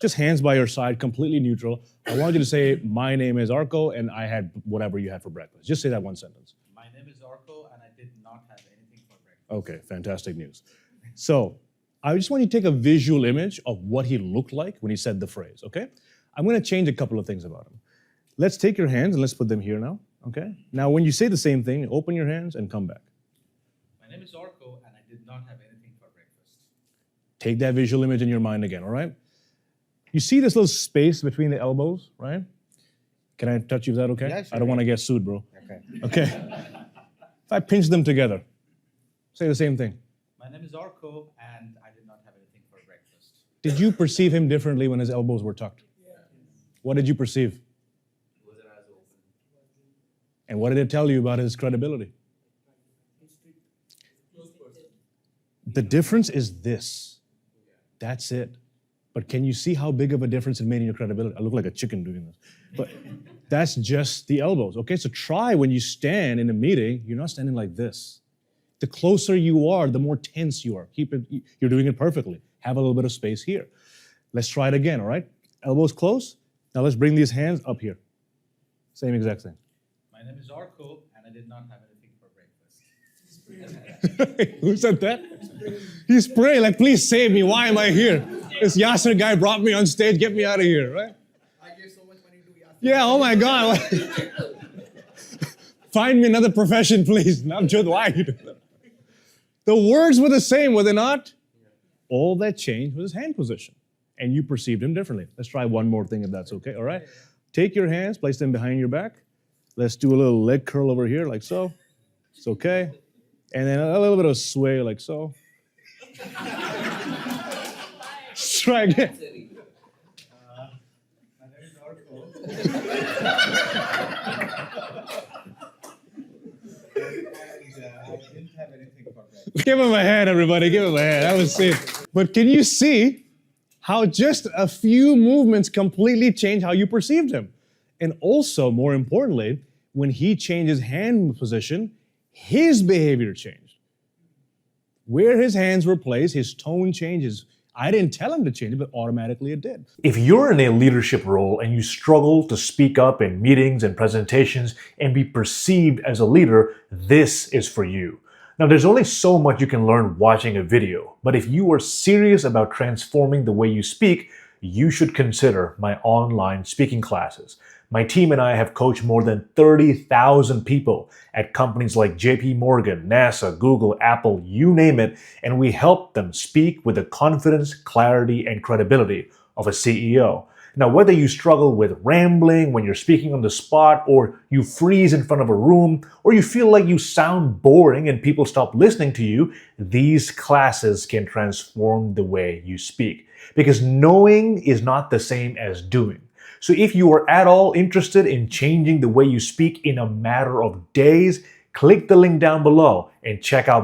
just hands by your side, completely neutral. I want you to say, my name is Arco, and I had whatever you had for breakfast. Just say that one sentence. My name is Arco, and I did not have anything for breakfast. Okay, fantastic news. So I just want you to take a visual image of what he looked like when he said the phrase, okay? I'm gonna change a couple of things about him. Let's take your hands and let's put them here now, okay? Now, when you say the same thing, open your hands and come back. My name is Arco, and I did not have anything for breakfast. Take that visual image in your mind again, all right? You see this little space between the elbows, right? Can I touch you? Is that okay? Yeah, sure. I don't want to get sued, bro. Okay. Okay. If I pinch them together, say the same thing. My name is Arco, and I did not have anything for breakfast. Did you perceive him differently when his elbows were tucked? Yeah. What did you perceive? Was it eyes open? And what did it tell you about his credibility? The difference is this. That's it. But can you see how big of a difference it made in your credibility? I look like a chicken doing this. But that's just the elbows, okay? So try when you stand in a meeting, you're not standing like this. The closer you are, the more tense you are. Keep it, you're doing it perfectly. Have a little bit of space here. Let's try it again, all right? Elbows close. Now let's bring these hands up here. Same exact thing. My name is Arco, and I did not have anything for breakfast. Who said that? He's praying like, please save me. Why am I here? This Yasser guy brought me on stage. Get me out of here, right? I gave so much money to Yasser. Yeah, oh my God. Find me another profession, please. Not just wide. The words were the same, were they not? All that changed was his hand position. And you perceived him differently. Let's try one more thing if that's okay, all right? Take your hands, place them behind your back. Let's do a little leg curl over here, like so. It's okay. And then a little bit of sway, like so. Let's try again. My name is Arco. I didn't have anything for breakfast. Give him a hand, everybody. Give him a hand. That was safe. But can you see how just a few movements completely change how you perceived him? And also, more importantly, when he changed his hand position, his behavior changed. Where his hands were placed, his tone changes. I didn't tell him to change it, but automatically it did. If you're in a leadership role and you struggle to speak up in meetings and presentations and be perceived as a leader, this is for you. Now, there's only so much you can learn watching a video, but if you are serious about transforming the way you speak, you should consider my online speaking classes. My team and I have coached more than 30,000 people at companies like JP Morgan, NASA, Google, Apple, you name it, and we help them speak with the confidence, clarity, and credibility of a CEO. Now, whether you struggle with rambling when you're speaking on the spot, or you freeze in front of a room, or you feel like you sound boring and people stop listening to you, these classes can transform the way you speak. Because knowing is not the same as doing. So if you are at all interested in changing the way you speak in a matter of days, click the link down below and check out